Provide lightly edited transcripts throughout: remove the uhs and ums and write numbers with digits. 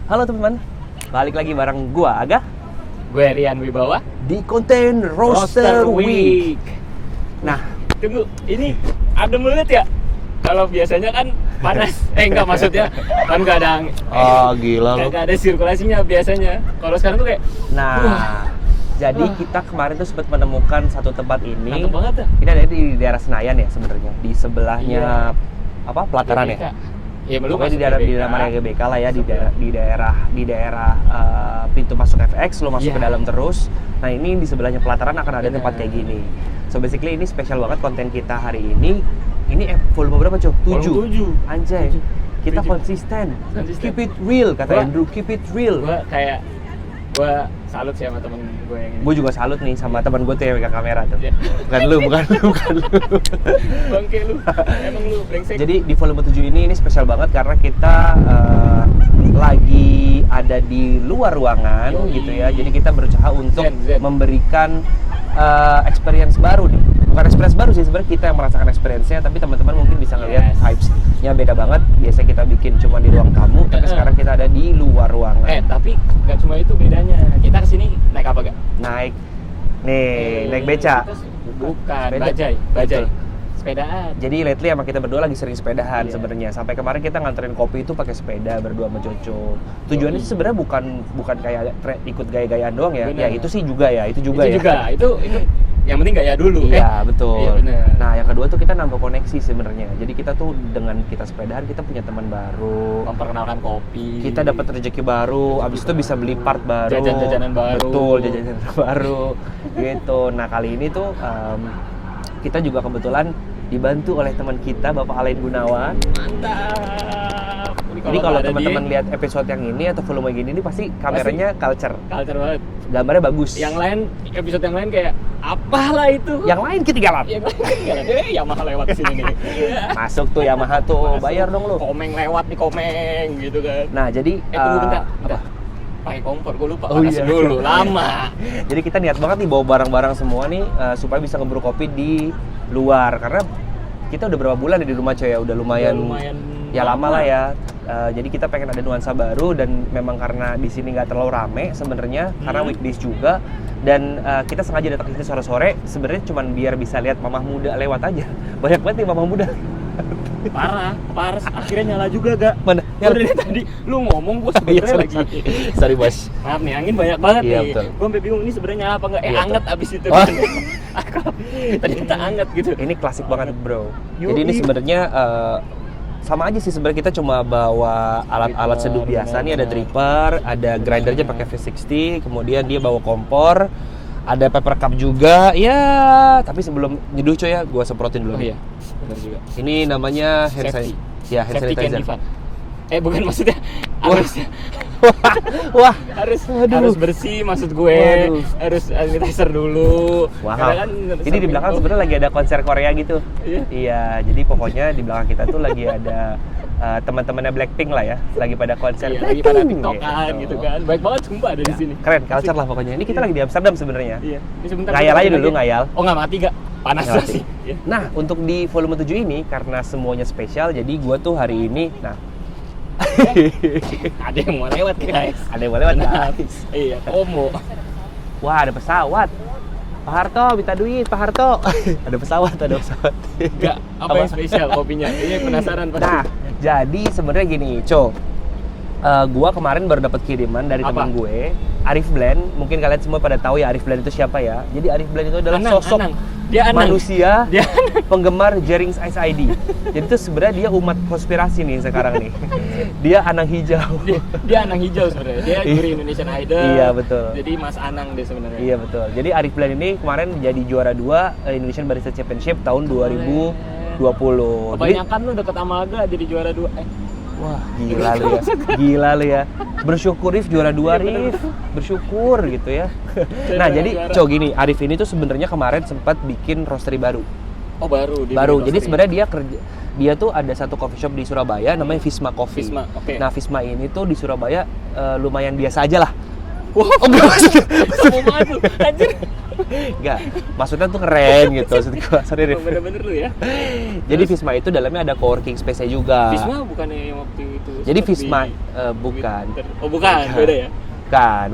Halo teman-teman, balik lagi bareng gua Aga Gue Rian Wibawa di konten Roaster Week. Nah, tunggu, ini adem banget ya? Kalau biasanya kan panas, enggak maksudnya kan nggak ada, Gila lu. nggak ada sirkulasinya biasanya. Kalau sekarang tuh kayak, Jadi kita kemarin tuh sempat menemukan satu tempat ini. mantep banget ya. Ini ada di daerah Senayan ya sebenarnya, di sebelahnya pelataran ya. Iya, belum Pokoknya di daerah Maria GBK lah ya, di daerah pintu masuk FX, lo masuk ke dalam terus. Nah ini di sebelahnya pelataran akan ada tempat kayak gini. So basically ini spesial banget konten kita hari ini. Ini volume berapa Cok? 7. Anjay, kita konsisten. Keep it real kata Andrew, keep it real. Gue salut sih sama temen gue yang ini. Gue juga salut nih sama teman gue tuh yang pegang kamera tuh. Bukan lu. Bangke lu, emang lu brengsek. Jadi di volume 7 ini spesial banget karena kita lagi ada di luar ruangan gitu ya. Jadi kita berusaha untuk memberikan experience baru nih. Bukan experience baru sih sebenarnya, kita yang merasakan experience-nya, tapi teman-teman mungkin bisa ngelihat vibes-nya beda banget. Biasanya kita bikin cuma di ruang tamu, tapi sekarang kita ada di luar ruangan. Tapi nggak cuma itu bedanya. Kita kesini naik apa gak? Naik beca. Bukan, Sepeda. bajai. Betul. Sepedaan. Jadi lately emang kita berdua lagi sering sepedahan sebenarnya. Sampai kemarin kita nganterin kopi itu pakai sepeda berdua sama Coco. Tujuannya sih sebenarnya bukan kayak ikut gaya-gayaan doang ya. Bener. Ya itu sih juga ya, itu juga. Itu yang penting gaya dulu. Iya, betul. Iya, bener. Nah, yang kedua tuh kita nambah koneksi sebenarnya. Jadi kita tuh dengan kita sepedahan kita punya teman baru, memperkenalkan kopi. Kita dapat rezeki baru, abis itu bisa beli part baru, jajan-jajanan baru. Betul, jajan-jajanan baru gitu. Nah, kali ini tuh kita juga kebetulan dibantu oleh teman kita Bapak Alain Gunawan. Mantap. Jadi kalau teman-teman lihat episode yang ini atau volume gini ini pasti kameranya culture banget. Gambarnya bagus. Yang lain, episode yang lain kayak apalah itu. Yang lain ketinggalan. Yamaha lewat sini nih. Masuk tuh Yamaha tuh, bayar dong lu. Komeng lewat nih, komeng gitu kan. Nah, jadi tunggu bentar. Apa? Pakai kompor, gue lupa dulu, lama. Jadi kita niat banget nih bawa barang-barang semua nih supaya bisa ngebrew kopi di luar, karena kita udah berapa bulan di rumah coy ya, udah lumayan ya lama lah ya. Jadi kita pengen ada nuansa baru dan memang karena di sini nggak terlalu rame sebenarnya karena weekdays juga, dan kita sengaja datang ke sini sore-sore sebenarnya cuma biar bisa lihat mamah muda lewat aja. Banyak banget nih mamah muda. Parah, akhirnya nyala juga gak? Mana? Udah dari tadi lu ngomong gue sebenarnya lagi. Sorry bos. Maaf nih, angin banyak banget nih. Betul. Gue sampai bingung ini sebenarnya nyala apa enggak? Anget abis itu. Tadi kita anget gitu. Ini klasik banget bro. Jadi ini sebenarnya sama aja sih sebenarnya, kita cuma bawa alat-alat seduh biasa nih, ada dripper, ada grindernya pakai V60, kemudian dia bawa kompor, ada paper cup juga. Ya, tapi sebelum nyeduh coy ya, gua semprotin dulu. Oh iya, benar juga. Ini namanya hand sanitizer. Bukan maksudnya harusnya. Wah, harus bersih maksud gue. Harus sanitizer dulu. Wow. Kan ini di belakang sebenarnya lagi ada konser Korea gitu. Iya, jadi pokoknya di belakang kita tuh lagi ada teman-temannya Blackpink lah ya, lagi pada konser. Iya, lagi pada TikTokan gitu kan. Baik banget sumpah ada di sini. Keren, culture lah pokoknya. Ini kita lagi di Amsterdam sebenarnya. Iya. Ini sebentar. Ngayal aja dulu, ngayal. Oh, nggak mati gak? Panas sih. Nah, untuk di volume 7 ini karena semuanya spesial, jadi gua tuh hari ini ada yang mau lewat guys. Iya, Komo. Wah, ada pesawat. Pak Harto minta duit, Pak Harto. ada pesawat. Enggak, apa yang spesial kopinya? Ini penasaran pasti. Nah, jadi sebenarnya gini, gua kemarin baru dapat kiriman dari teman gue, Arif Blend. Mungkin kalian semua pada tahu ya Arif Blend itu siapa ya. Jadi Arif Blend itu adalah sosok manusia penggemar Jerings Ice ID. Jadi itu sebenarnya dia umat konspirasi nih sekarang nih. Dia Anang Hijau. Dia Anang Hijau sebenarnya. Dia juri Indonesian Idol. Iya, betul. Jadi Mas Anang dia sebenarnya. Iya, betul. Jadi Arif Blend ini kemarin jadi juara 2 Indonesian Barista Championship tahun 2020. Kebanyakan lu deket sama Aga jadi juara 2. Wah, gila lu ya. Bersyukur Rif juara 2 Rif. Bersyukur gitu ya. Nah, jadi gini, Arif ini tuh sebenarnya kemarin sempat bikin roastery baru. Oh, baru. Jadi sebenarnya dia tuh ada satu coffee shop di Surabaya namanya Visma Coffee. Visma, okay. Nah, Visma ini tuh di Surabaya lumayan biasa aja lah. Wah, Oh enggak maksudnya. sombong banget lu, anjir. Enggak, maksudnya tuh keren gitu maksud gua. Sorry Rif. Bener-bener lu ya. Jadi Visma itu dalamnya ada co-working space-nya juga. Visma bukannya yang waktu itu? Jadi sempat Visma di bukan. Twitter. Oh bukan, beda ya? Bukan.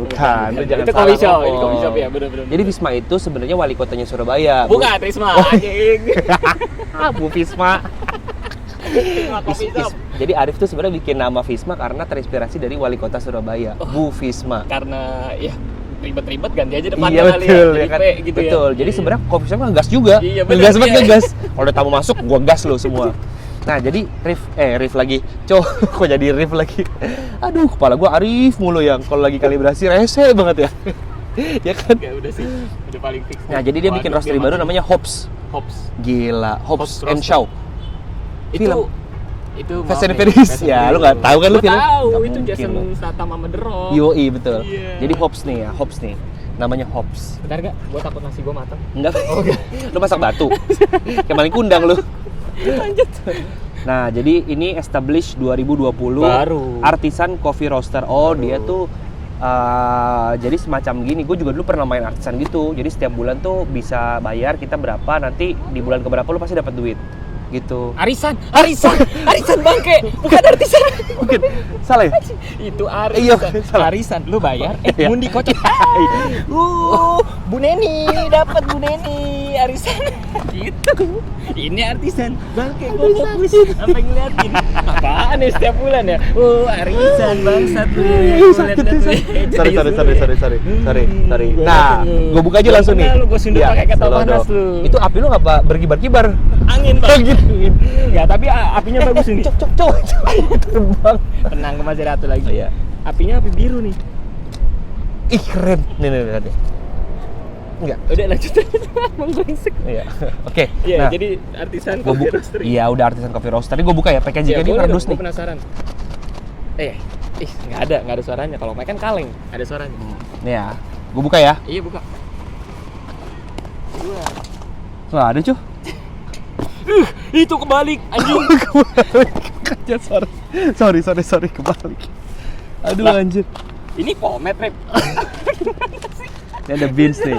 Lu jangan Itu salah coffee shop, ngomong. ini coffee shop ya, bener-bener. Jadi Visma itu sebenarnya wali kotanya Surabaya. Bukan, Visma, anjing. Bu Visma. Visma coffee shop. Jadi Arif tuh sebenarnya bikin nama Visma karena terinspirasi dari wali kota Surabaya, Bu Visma. Karena ya ribet-ribet ganti aja depannya Iya kali betul, ya, ya kan? P gitu Betul. ya. Jadi Iya. sebenarnya coffee shop ngegas juga. Iya, bener, Ngegas banget iya. ngegas. Kalau ada tamu masuk, gua gas lo semua. Nah, jadi Rif lagi. Kok jadi Rif lagi? Aduh, kepala gua Arif mulu yang kalau lagi kalibrasi rese banget ya. Ya kan? Ya udah sih, udah paling fix. Nah, jadi dia bikin roastery baru namanya Hops. Hops. Gila, Hops Hops and Roaster. Shaw. Itu Fast maaf and nih, Furious. Fast and Ya, lu Furious. nggak tahu kan lu Gua film? tahu, Nggak itu mungkin Jason lu. Statham sama The Rock. Yoi, betul. Iya. Jadi Hops nih ya, Hops nih. Namanya Hops. Bentar gak? Gua takut nasi gua matang. Enggak. Lu masak batu. Kayak maling kundang lu. Lanjut. Nah, jadi ini established 2020. Baru. Artisan Coffee Roaster. Oh, dia tuh jadi semacam gini. Gue juga dulu pernah main artisan gitu. Jadi setiap bulan tuh bisa bayar kita berapa, nanti di bulan keberapa lu pasti dapat duit. Gitu. Arisan bangke, bukan artisan. Mungkin salah ya? Itu Iya, arisan. salah. Arisan, lu bayar, Iya. ngundi kocek. Bu Neni, dapat Bu Neni arisan. Gitu. Ini artisan bangke, gua fokus sampai ngeliatin. Apaan nih setiap bulan ya? Arisan bangsat lu. Sorry. Nah, gue buka aja langsung nih. Lu gua sundut Iya, pakai kata slow panas dong. lu. Itu api lu nggak berkibar-kibar? Angin, Bang. Gitu. Ya, tapi apinya bagus ini. Cok. Terbang. Tenang, ke masih satu lagi. Iya. Apinya api biru nih. Ih, keren. Nih. Enggak. Udah lanjut aja. Emang brengsek. Iya. Oke. Iya, Nah, jadi artisan gua coffee buka. roastery. Iya, udah artisan coffee roaster. Ini gue buka ya. Packagingnya ini boleh kardus dong, nih. gua penasaran. Nggak ada suaranya. Kalau mic kan kaleng, ada suaranya. Nih ya. Gue buka ya. Iya, buka. Nggak ada, cuy. Itu kebalik, anjing. Ya, sorry kebalik. Aduh, Lah. anjir. Ini pomade, Rep. Ini ada beans nih.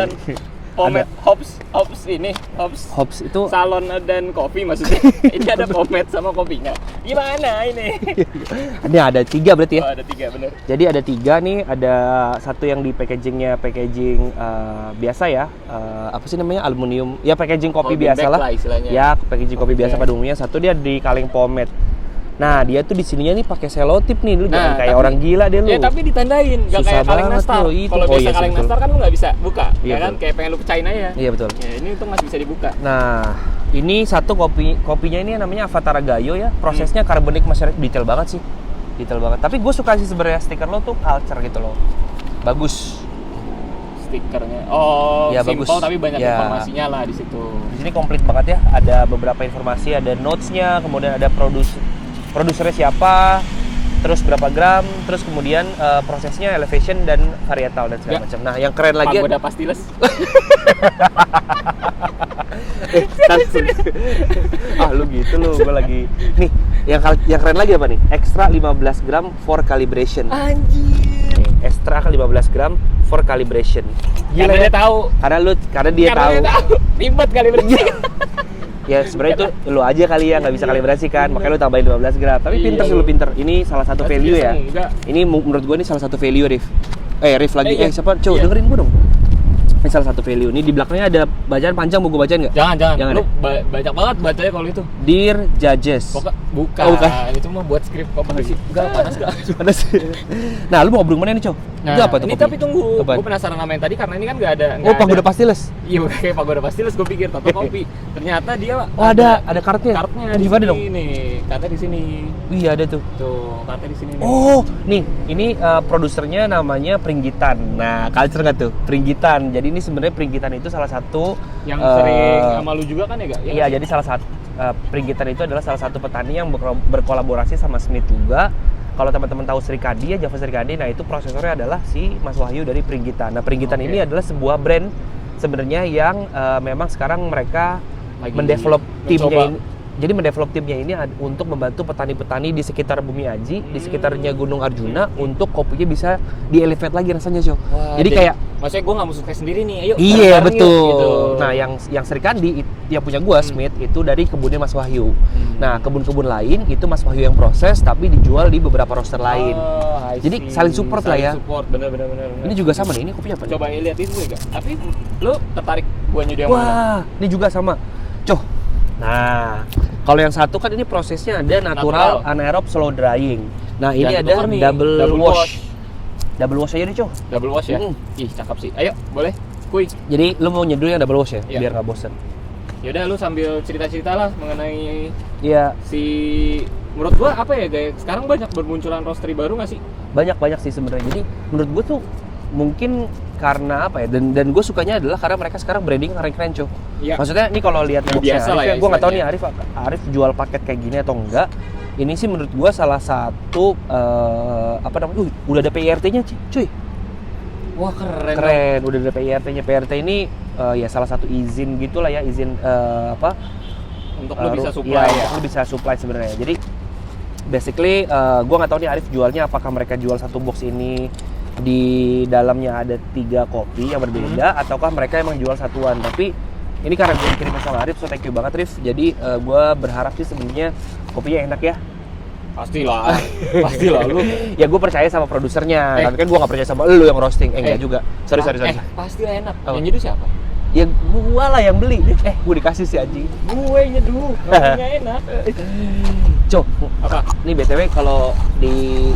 Pomade Hops Hops itu salon dan kopi maksudnya. Ini ada pomade sama kopinya. Gimana ini? ini ada 3 berarti ya. Oh, ada 3 bener. Jadi ada 3 nih, ada satu yang di packaging biasa ya. Apa sih namanya? Aluminium. Ya packaging kopi Holding biasa bag lah. lah istilahnya. Ya, packaging kopi Oke. biasa pada umumnya. Satu dia di kaleng pomade. Nah, dia tuh di sininya nih pakai selotip nih. Lu jangan kayak tapi- orang gila deh lu. Ya tapi ditandain, nggak Susah kayak kaleng banget nastar. loh, itu. Kalau Oh, biasa iya sih, kaleng betul. nastar kan lu nggak bisa buka, Iya, ya kan? betul. Kayak pengen lu pecahin aja. Iya, betul. Ya, ini tuh masih bisa dibuka. Nah, ini satu kopinya ini namanya Avatar Gayo ya. Prosesnya carbonic masyarakat detail banget sih. Detail banget. Tapi gue suka sih sebenarnya stiker lo tuh culture gitu loh. Bagus. Stikernya. Oh, Ya, simple bagus. tapi banyak Ya. informasinya lah di situ. Di sini komplit banget ya. Ada beberapa informasi, ada notes-nya, kemudian ada produsernya siapa, terus berapa gram, terus kemudian prosesnya elevation dan varietal dan segala Ya. macam. Nah, yang keren lagi Pagoda pastiles. lu gitu lu, gue lagi nih yang keren lagi apa nih? Extra 15 gram for calibration. Anjir. Nih, extra 15 gram for calibration. Karena ya? dia tahu. Karena dia tahu. Ribet kali berarti. Ya sebenarnya itu lu aja kali ya nggak bisa kalibrasi kan, makanya lu tambahin 15 gram. Tapi Iya, pinter sih lu. lu pinter. Ini salah satu Tapi value ya. biasa enggak. Ini menurut gua ini salah satu value Rif. Rif lagi. Iya. Siapa? Coba Iya. dengerin gua dong. Ini salah satu value. Ini di belakangnya ada bacaan panjang, mau gua bacain nggak? Jangan. Jangan Lu ya? banyak banget bacanya kalau itu. Dear Judges. Bukan. Oh, bukan. Itu mah buat skrip kompetisi. Enggak panas enggak. Ada sih. Nah, lu mau ngobrol mana nih, Cow? Nah, Itu apa tuh? ini kopi? tapi tunggu. Apaan? Gue penasaran sama yang tadi karena ini kan nggak ada. Oh, pagoda pastiles. Iya, kayak pagoda pastiles gue pikir Toto kopi. Ternyata dia Oh, ada kartnya. Kartnya Di di mana sini dong? nih. Kartnya di sini. Iya, ada tuh. Tuh, kartnya di sini nih. Oh, nih, ini produsernya namanya Pringgitan. Nah, culture nggak tuh? Pringgitan. Jadi ini sebenarnya Pringgitan itu salah satu Yang sering sama lu juga kan ya, Gak? Iya, jadi salah satu Pringgitan itu adalah salah satu petani yang berkolaborasi sama Smith juga. Kalau teman-teman tahu Srikadi ya, Java Srikadi, nah itu prosesornya adalah si Mas Wahyu dari Pringgitan. Nah, Pringgitan Oke. ini adalah sebuah brand sebenarnya yang memang sekarang mereka Lagi mendevelop timnya mencoba. ini. jadi mendevelop timnya ini untuk membantu petani-petani di sekitar Bumi Aji, di sekitarnya Gunung Arjuna untuk kopinya bisa di-elevate lagi rasanya, Cok. Jadi kayak maksudnya gue nggak mau sukses sendiri nih, ayo. Iya, betul. Gitu. Nah, yang Sri Kandi yang punya gua Smith itu dari kebunnya Mas Wahyu. Nah, kebun-kebun lain itu Mas Wahyu yang proses tapi dijual di beberapa roster lain. Jadi saling support lah ya. Support, bener. Ini juga sama nih, ini kopinya apa nih? Coba lihat itu juga. Tapi lu tertarik buahnya yang mana? Wah, ini juga sama. Coh. Nah, kalau yang satu kan ini prosesnya ada natural, anaerob, slow drying. Nah, ini ada double wash. Double wash aja deh, Coh. Double wash ya? Ih, cakep sih. Ayo, boleh. Kuy. Jadi lu mau nyeduh yang double wash ya? Iya. Biar nggak bosen. Yaudah, lu sambil cerita-cerita lah mengenai si menurut gua apa ya, guys? Sekarang banyak bermunculan roastery baru nggak sih? Banyak sih sebenarnya. Jadi menurut gua tuh mungkin karena apa ya, dan gue sukanya adalah karena mereka sekarang branding keren-keren, Cok. Iya. Maksudnya nih kalau lihat boxnya biasa lah Arif, ya, gue nggak tahu nih Arif jual paket kayak gini atau enggak. Ini sih menurut gue salah satu apa namanya? Udah ada PIRT-nya, cuy. Wah, keren. Udah ada PIRT-nya. PIRT ini ya salah satu izin gitulah ya, izin untuk lo bisa supply ya. Ya. Untuk lo bisa supply sebenarnya. Jadi basically gue nggak tahu nih Arif jualnya apakah mereka jual satu box ini di dalamnya ada 3 kopi yang berbeda ataukah mereka emang jual satuan. Tapi ini karena gue dikirim sama Arif, so thank you banget Arif. Jadi gue berharap sih sebenarnya kopinya enak ya. Pastilah lu. Ya gue percaya sama produsernya, tapi kan gue nggak percaya sama lu yang roasting. Enggak juga. Sorry. Pastilah enak. Yang nyeduh siapa? Ya gue lah yang beli. Gue dikasih sih anjing. Gue nyeduh. Kopinya enak. Cok, apa? Nih BTW kalau di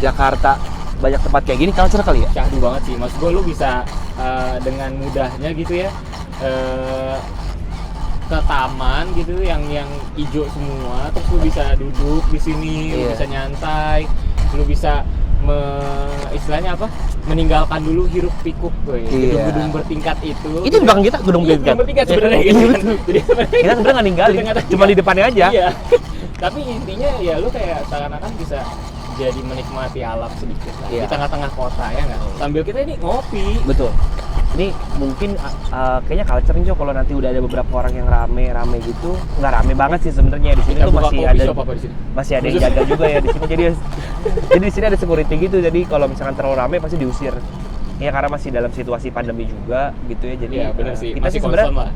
Jakarta banyak tempat kayak gini, culture kali ya? Syahdu banget sih, maksud gue lu bisa dengan mudahnya gitu ya ke taman gitu yang hijau semua, terus lu bisa duduk di sini, lu bisa nyantai, lu bisa istilahnya apa? Meninggalkan dulu hiruk pikuk gedung-gedung bertingkat itu. Itu di belakang kita gedung bertingkat sebenarnya gitu kan. Jadi kita sebenarnya nggak ninggalin, cuma di depannya aja. Iya. Tapi intinya ya lu kayak seakan-akan bisa jadi menikmati alam sedikit lah di tengah-tengah kota ya nggak? Sambil kita ini ngopi. Betul. Ini mungkin kayaknya culture nih, kalau nanti udah ada beberapa orang yang rame gitu, nggak rame banget sih sebenarnya di sini tuh masih ada yang jaga juga ya di sini. Jadi di sini ada security gitu. Jadi kalau misalkan terlalu rame pasti diusir. Ya karena masih dalam situasi pandemi juga gitu ya. Jadi benar sih. Kita masih sih sebenarnya lah.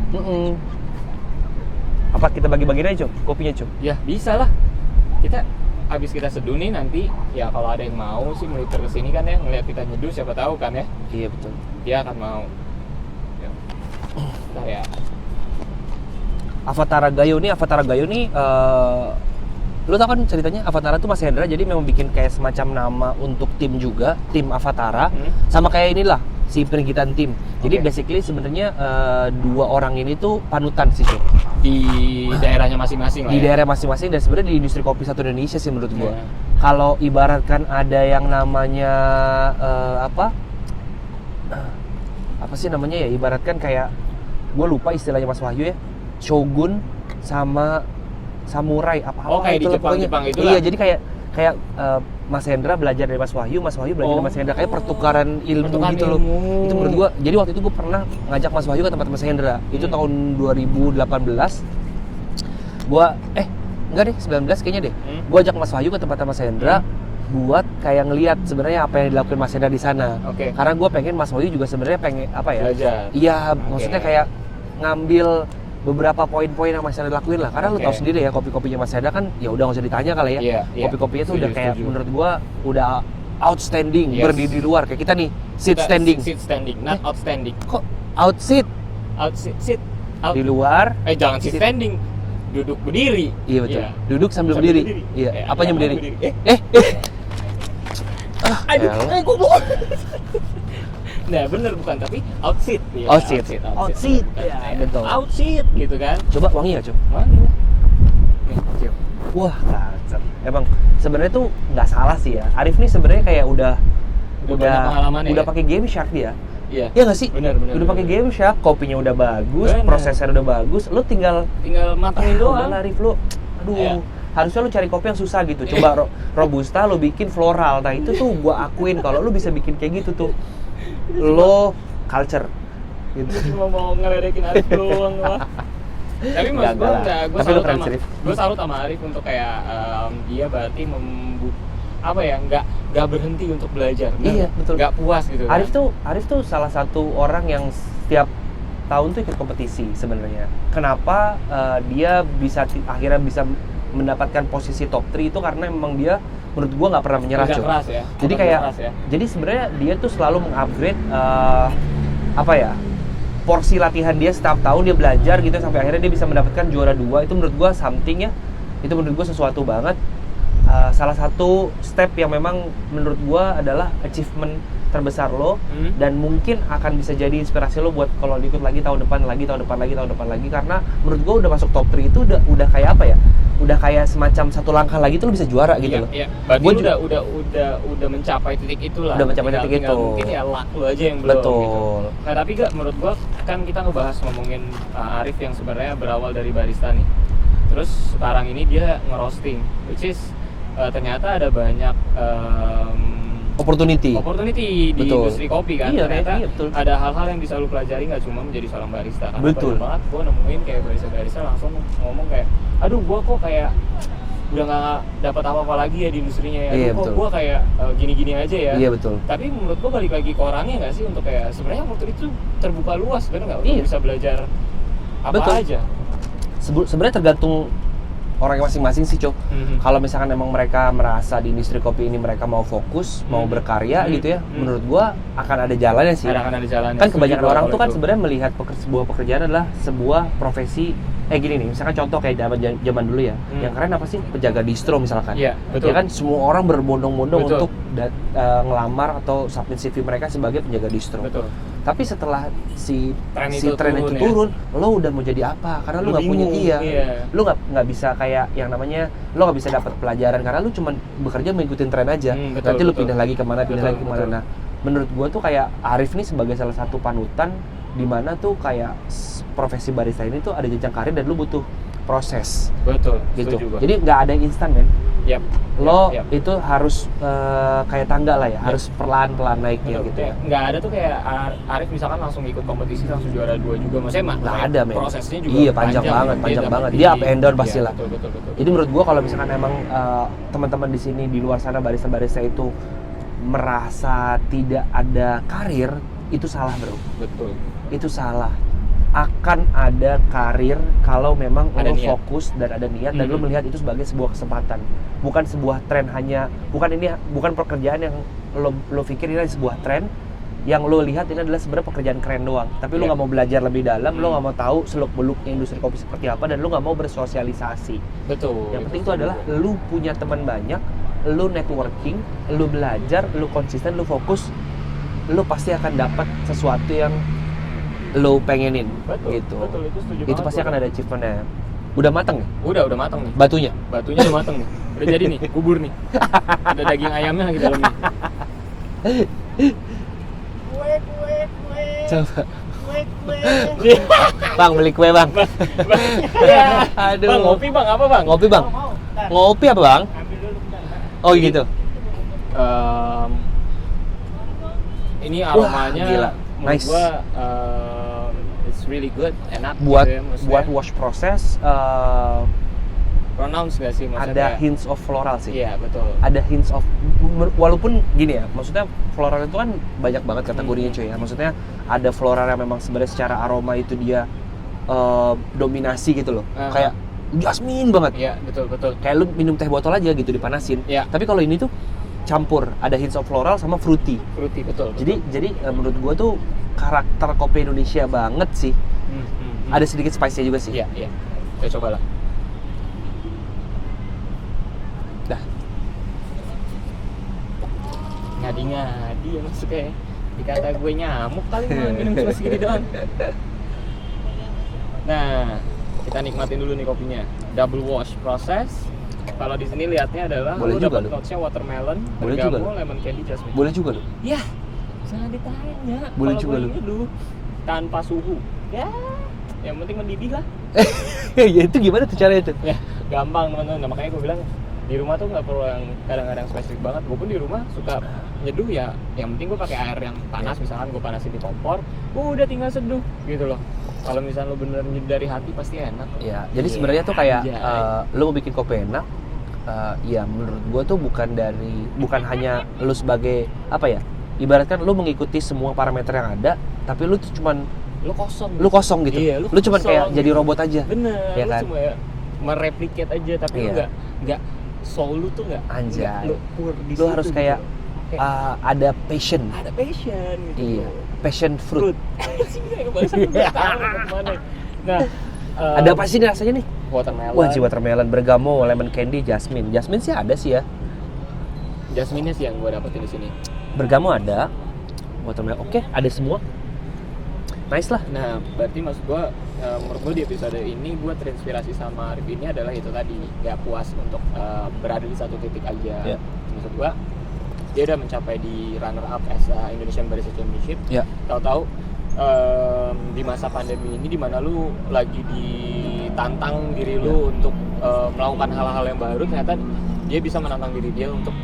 Apa kita bagi-bagiin aja, Cok, kopinya, Cok? Ya bisa lah. Abis kita seduh nih nanti ya kalau ada yang mau sih melipir ke sini kan ya, ngeliat kita nyeduh siapa tahu kan ya. Iya betul. Dia akan mau. Ya. Bentar ya. Avatara Gayo nih lu tau kan ceritanya Avatara tuh Mas Hendra jadi memang bikin kayak semacam nama untuk tim juga, tim Avatara. Sama kayak inilah si peringgitan tim. Jadi basically sebenarnya 2 orang ini tuh panutan sih, Cok. Di daerahnya masing-masing lah. Di daerah masing-masing dan sebenarnya di industri kopi satu Indonesia sih menurut gua. Kalau ibaratkan ada yang namanya apa sih namanya ya, ibaratkan kayak gua lupa istilahnya Mas Wahyu ya, shogun sama samurai apa kayak di Jepang itu lah. Iya, jadi kayak Mas Hendra belajar dari Mas Wahyu belajar dari Mas Hendra, kayak pertukaran ilmu gitu loh. Itu menurut gua. Jadi waktu itu gua pernah ngajak Mas Wahyu ke tempat Mas Hendra. Itu tahun 2018. Gua enggak deh, 19 kayaknya deh. Gua ajak Mas Wahyu ke tempat Mas Hendra buat kayak ngelihat sebenarnya apa yang dilakukan Mas Hendra di sana. Karena gua pengen Mas Wahyu juga sebenarnya pengen apa ya? Belajar. Iya, maksudnya kayak ngambil beberapa poin-poin yang Mas Hendra lakuin lah, karena lu tahu sendiri ya kopi-kopinya Mas Hendra kan ya udah nggak usah ditanya kali ya. Kopi-kopinya tuh udah kayak menurut gua udah outstanding, berdiri di luar kayak kita nih sit standing, not outstanding. Kok sit di luar? Jangan sit standing, duduk berdiri. Iya betul. Duduk sambil berdiri. Iya. Apanya berdiri? Goblok. Nah bener bukan, tapi outsit ya. Outsit. Ya, betul. Outsit gitu kan. Coba wangi ya, Cok? Wangi. Nih, wah, kacau. Emang sebenarnya tuh nggak salah sih ya. Arif nih sebenarnya kayak udah pakai Game Shark dia. Iya. Iya nggak sih? Bener. Udah pakai Game Shark, kopinya udah bagus, prosesnya udah bagus. Lu tinggal matengin doang. Arif lu. Aduh. Harusnya lu cari kopi yang susah gitu. Coba Robusta lu bikin floral. Nah, itu tuh gua akuin kalau lu bisa bikin kayak gitu tuh. Lo culture gitu. Cuma mau ngeledekin Arif doang lah. Tapi maksud gue lah. enggak, Tapi lu keren sih, Rif. gue salut sama Arif untuk kayak dia berarti apa ya, nggak berhenti untuk belajar. Iya, betul. Nggak puas gitu. Arif tuh salah satu orang yang setiap tahun tuh ikut kompetisi sebenarnya. Kenapa dia akhirnya bisa mendapatkan posisi top 3 itu karena memang dia menurut gua nggak pernah menyerah, Nggak keras ya. Jadi Nggak kayak keras ya. jadi sebenarnya dia tuh selalu mengupgrade porsi latihan dia setiap tahun, dia belajar gitu sampai akhirnya dia bisa mendapatkan juara 2. Itu menurut gua something ya. Itu menurut gua sesuatu banget. Salah satu step yang memang menurut gua adalah achievement terbesar lo dan mungkin akan bisa jadi inspirasi lo buat kalau ikut lagi tahun depan lagi karena menurut gua udah masuk top 3 itu udah kayak apa ya? Udah kayak semacam satu langkah lagi tuh lo bisa juara gitu loh. Iya. Berarti udah mencapai titik itulah. Udah mencapai titik itu. Mungkin ya luck lo aja yang belum. Betul. Gitu. Nah, tapi gak menurut gua kan kita ngomongin Arif yang sebenarnya berawal dari barista nih. Terus sekarang ini dia ngerosting, which is ternyata ada banyak opportunity di industri kopi kan. Iya, ternyata betul. ada hal-hal yang bisa lu pelajari nggak cuma menjadi seorang barista. Karena Betul. banyak banget gue nemuin kayak barista langsung ngomong kayak, aduh gue kok kayak udah nggak dapat apa-apa lagi ya di industrinya ya. Iya, Kok betul. gue kayak gini-gini aja ya. Iya betul. Tapi menurut gue balik lagi ke orangnya nggak sih untuk kayak sebenarnya waktu itu terbuka luas bener nggak? Iya. Untuk bisa belajar apa Betul. aja. Sebenarnya tergantung orangnya masing-masing sih, Cok. Kalau misalkan emang mereka merasa di industri kopi ini mereka mau fokus, mau berkarya gitu ya, menurut gua akan ada jalannya sih. Akan ada jalannya. Kan kebanyakan Setuju orang gua tuh kan kalau itu. sebenarnya melihat sebuah pekerjaan adalah sebuah profesi. Gini nih, misalkan contoh kayak zaman dulu ya, yang keren apa sih? Penjaga distro misalkan. Iya, betul. Ya kan semua orang berbondong-bondong Betul. untuk ngelamar atau submit CV mereka sebagai penjaga distro. Betul. Tapi setelah si Tren tren itu ya. turun, lo udah mau jadi apa? Karena lo Lu nggak punya bingung, iya. lo nggak bisa kayak yang namanya lo nggak bisa dapat pelajaran karena lo cuma bekerja mengikuti tren aja. Betul, Nanti lo betul. pindah lagi kemana, Betul. Nah, menurut gua tuh kayak Arif nih sebagai salah satu panutan di mana tuh kayak profesi barista ini tuh ada jenjang karir dan lo butuh proses Betul. gitu. Setuju gua. Jadi nggak ada yang instan, men. Yap. Lo Yap. itu harus kayak tangga lah ya, harus perlahan-pelan naiknya Betul. gitu ya. Nggak ada tuh kayak Arif misalkan langsung ikut kompetisi langsung juara 2 juga. Maksudnya Nggak ada, men. prosesnya juga Iya, panjang banget. Dia up and down pastilah. Betul. Jadi menurut gua kalau misalkan emang teman-teman di sini di luar sana barista-barista itu merasa tidak ada karir, itu salah, bro. Betul. Itu salah. Akan ada karir kalau memang Ada lo niat. fokus dan ada niat dan lo melihat itu sebagai sebuah kesempatan, bukan sebuah tren bukan pekerjaan yang lo pikir ini sebuah tren yang lo lihat ini adalah sebenarnya pekerjaan keren doang, tapi lo nggak mau belajar lebih dalam, lo nggak mau tahu seluk beluknya industri kopi seperti apa, dan lo nggak mau bersosialisasi. Betul. Yang penting itu adalah lo punya teman banyak, lo networking, lo belajar, lo konsisten, lo fokus, lo pasti akan dapat sesuatu yang lo pengenin. Betul, gitu. betul, itu setuju Itu banget pasti gua. akan ada achievementnya. Udah matang nih Udah matang nih. batunya. Batunya udah matang nih. Udah jadi nih, bubur nih. Ada daging ayamnya lagi dalamnya. Coba. Bang, beli kue, Bang. Ya. Aduh. Bang, ngopi Bang, apa Bang? Ngopi, Bang. Ngopi apa, Bang? Oh, gitu. Ini aromanya gila. menurut Nice. gua it's really good, enak Buat gitu ya, maksudnya. buat wash proses Pronounce gak sih maksudnya? ada kayak- hints of floral sih. Iya, betul. Ada hints of, walaupun gini ya, maksudnya floral itu kan banyak banget kategorinya cuy ya. Maksudnya ada floral yang memang sebenarnya secara aroma itu dia dominasi gitu loh. Kayak jasmine banget. Iya, betul. Kayak lu minum teh botol aja gitu dipanasin. Iya. Tapi kalau ini tuh campur, ada hints of floral sama fruity. Fruity, betul. Jadi menurut gua tuh karakter kopi Indonesia banget sih. Ada sedikit spice-nya juga sih. Iya. Kita coba lah. Dah. Ngadi-ngadi ya maksudnya. Dikata gue nyamuk kali mah minum cuma segini doang. Nah, kita nikmatin dulu nih kopinya. Double wash proses. Kalau di sini lihatnya adalah Boleh lu juga dapat lu. notes-nya watermelon, Boleh juga bergamo, lu. lemon candy, jasmine. Boleh juga loh. Ya, jangan ditanya. Boleh Kalau juga gue lu. nyeduh tanpa suhu. Ya, yang penting mendidih lah. Ya itu gimana tuh caranya tuh? Ya, gampang teman-teman. Nah, makanya gue bilang di rumah tuh nggak perlu yang kadang-kadang spesifik banget. Gue pun di rumah suka nyeduh ya. Yang penting gue pakai air yang panas, misalkan gue panasin di kompor. Udah tinggal seduh gitu loh. Kalau misalnya lo bener dari hati pasti enak. Ya, jadi sebenarnya tuh kayak Anjay. lu mau bikin kopi enak, ya menurut gua tuh bukan hanya lu sebagai apa ya, ibaratkan lu mengikuti semua parameter yang ada, tapi lu tuh cuman Lu kosong gitu. Iya, lu cuman kosong kayak gitu. jadi robot aja. Bener, ya lu kan? cuma mereplicate aja, tapi lu Iya. nggak soul lu tuh nggak Anjay. lu pure di Lu situ harus gitu. kayak ada passion. Ada passion gitu. Iya, passion fruit. Yang bahasa lu nggak tahu kemana. Nah, Ada apa sih nih rasanya nih? watermelon. Wah, watermelon, bergamo, lemon candy, jasmine. Jasmine sih ada sih ya. Jasmine sih yang gue dapetin di sini. Bergamo ada. Watermelon oke, ada semua. Nice lah. Nah, berarti maksud gue, menurut gue di episode ini gue terinspirasi sama Arif ini adalah itu tadi, gak puas untuk berada di satu titik aja. Yeah. Maksud gue, dia udah mencapai di runner up as Indonesian Barista Championship. Ya. Tahu-tahu di masa pandemi ini dimana lu lagi ditantang diri lu untuk melakukan hal-hal yang baru, ternyata dia bisa menantang diri dia untuk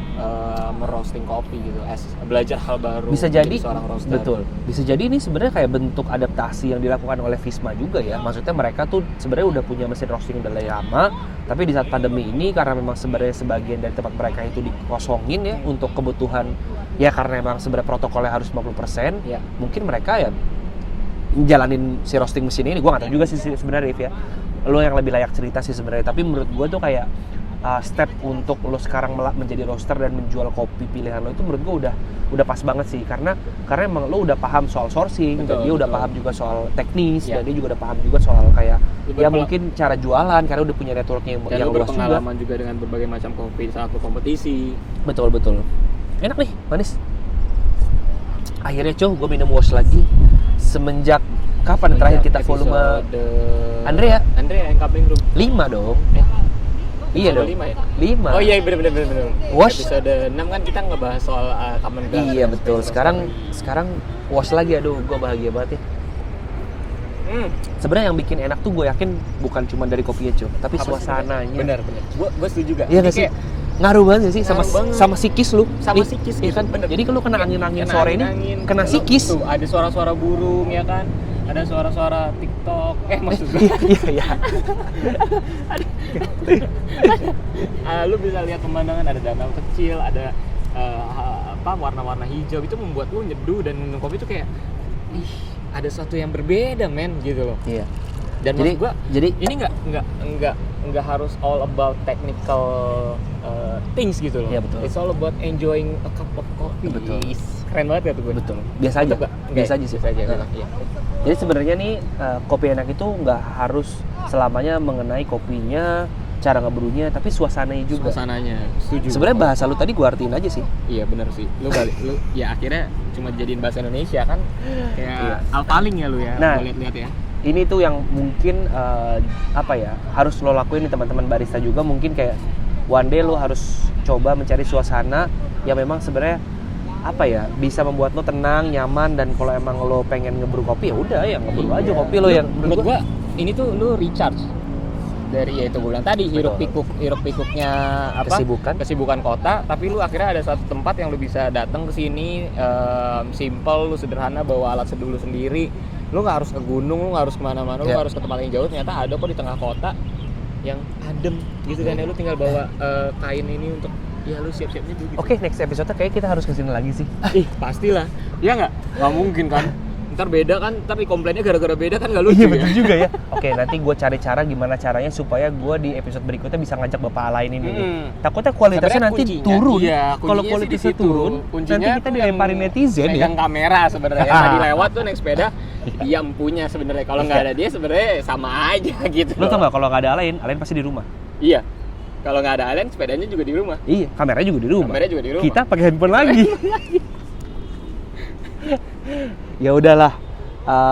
merosting kopi gitu, belajar hal baru. Bisa jadi seorang roaster. betul. Bisa jadi ini sebenarnya kayak bentuk adaptasi yang dilakukan oleh Visma juga ya. Maksudnya mereka tuh sebenarnya udah punya mesin roasting dari lama, tapi di saat pandemi ini karena memang sebenarnya sebagian dari tempat mereka itu dikosongin ya untuk kebutuhan ya karena memang sebenarnya protokolnya harus 50%. Ya. Mungkin mereka ya jalanin si roasting mesin ini. Gua nggak tahu juga sih sebenarnya Rif ya. Lo yang lebih layak cerita sih sebenarnya. Tapi menurut gua tuh kayak step untuk lo sekarang menjadi roaster dan menjual kopi pilihan lo itu menurut gue udah pas banget sih karena emang lo udah paham soal sourcing, dan dia udah paham juga soal teknis, dan dia juga udah paham juga soal kayak ya mungkin cara jualan karena udah punya networknya yang luas juga. Berpengalaman juga dengan berbagai macam kopi saat lo kompetisi. Betul. Enak nih, manis. Akhirnya gue minum wash lagi semenjak kapan terakhir kita volume Andrea yang Coupling Room 5 dong. Iya dong. 5 ya? 5. Oh iya bener. Wash. Episode 6 kan kita ngebahas soal common ground. Iya betul. Sekarang wash lagi, aduh gue bahagia banget ya. Sebenarnya yang bikin enak tuh gue yakin bukan cuma dari kopinya cuy, tapi suasananya. Bener. Gue setuju juga. Iya nggak sih? Ngaruh banget sih sama psikis lu. Sama psikis iya kan? bener. Jadi kalau kena angin sore ini kena psikis. Tuh ada suara-suara burung ya kan? Ada suara-suara TikTok. Maksud gue. Iya. Lu bisa lihat pemandangan, ada danau kecil, ada warna-warna hijau, itu membuat lu nyeduh dan minum kopi itu kayak ada sesuatu yang berbeda men gitu loh. Iya. Dan Jadi maksud gua ini nggak harus all about technical things gitu loh. Iya, betul. It's all about enjoying a cup of coffee. Betul. Keren banget ya tuh gue. Betul. Biasa aja. Biasa aja sih. Iya. Jadi sebenarnya nih kopi enak itu nggak harus selamanya mengenai kopinya, cara ngebrunya, tapi suasananya juga. Suasananya, setuju. Sebenarnya bahasa lu tadi gua artiin aja sih. Iya benar sih. Lu ya akhirnya cuma jadiin bahasa Indonesia kan. Kayak alpaling ya lu ya. Nah, lihat ya. Ini tuh yang mungkin harus lo lakuin nih teman-teman barista juga, mungkin kayak one day lo harus coba mencari suasana yang memang sebenarnya bisa membuat lo tenang, nyaman, dan kalau emang lo pengen ngebrew kopi ya udah ya ngebrew aja kopi lo yang menurut gua ini tuh lo recharge dari ya itu gue bilang tadi hiruk pikuknya kesibukan kota, tapi lu akhirnya ada satu tempat yang lu bisa datang ke sini, simple, lu sederhana, bawa alat seduh lu sendiri, lu nggak harus ke gunung, lu nggak harus kemana-mana, lu nggak harus ke tempat yang jauh, ternyata ada kok di tengah kota yang adem gitu kan ya, lu tinggal bawa kain ini untuk ya lu siap-siap nyeduh gitu. Oke, next episode kayak kita harus kesini lagi sih. Pastilah, ya nggak mungkin kan. Ntar beda kan, ntar dikomplainnya gara-gara beda kan nggak lucu. Iya betul juga ya. Oke, nanti gue cari cara gimana caranya supaya gue di episode berikutnya bisa ngajak Bapak Alain ini. Takutnya kualitasnya nanti turun. Iya, kalau kualitasnya turun, nanti kita dilemparin netizen ya. Megang kamera sebenarnya. Tadi lewat tuh naik sepeda, dia punya sebenarnya. Kalau nggak ada dia sebenarnya sama aja gitu. Lo tau nggak kalau nggak ada Alain pasti di rumah. Iya. Kalau nggak ada Alain, sepedanya juga di rumah. Iya, kameranya juga di rumah. Kita pakai handphone lagi. Ya udahlah,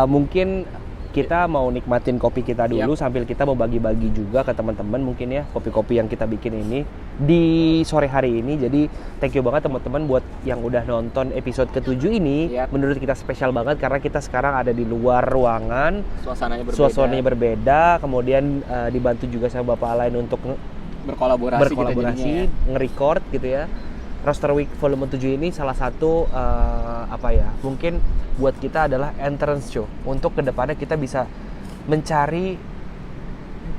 mungkin kita mau nikmatin kopi kita dulu sambil kita mau bagi-bagi juga ke teman-teman mungkin ya kopi-kopi yang kita bikin ini di sore hari ini. Jadi thank you banget teman-teman buat yang udah nonton episode ke-7 ini. Menurut kita spesial banget karena kita sekarang ada di luar ruangan, suasananya berbeda, kemudian dibantu juga sama Bapak Alain untuk berkolaborasi nge-record gitu ya. Roaster Week Volume 7 ini salah satu mungkin buat kita adalah entrance show untuk kedepannya kita bisa mencari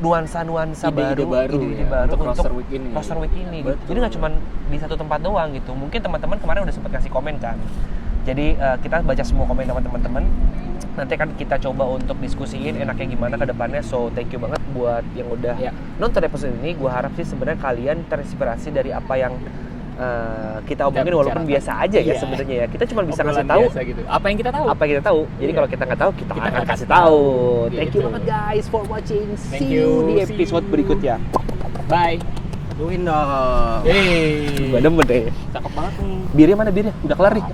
nuansa-nuansa Ide-ide baru, ide-ide ya, baru untuk roster week ini. roster week ini gitu. Betul. Jadi nggak cuma di satu tempat doang gitu. Mungkin teman-teman kemarin udah sempat kasih komen kan. Jadi kita baca semua komen teman-teman. Nanti kan kita coba untuk diskusiin enaknya gimana ke depannya. So thank you banget buat yang udah nonton episode ini. Gua harap sih sebenarnya kalian terinspirasi dari apa yang kita omongin, walaupun biasa aja ya sebenarnya ya. Kita cuma bisa kasih tahu gitu. Apa yang kita tahu. Jadi kalau kita nggak tahu, kita akan kasih tahu. Thank you banget guys for watching. See you di episode berikutnya. Bye. Duin dong. Gua demen deh. Cakep banget nih. Birnya mana birnya? Udah kelar nih.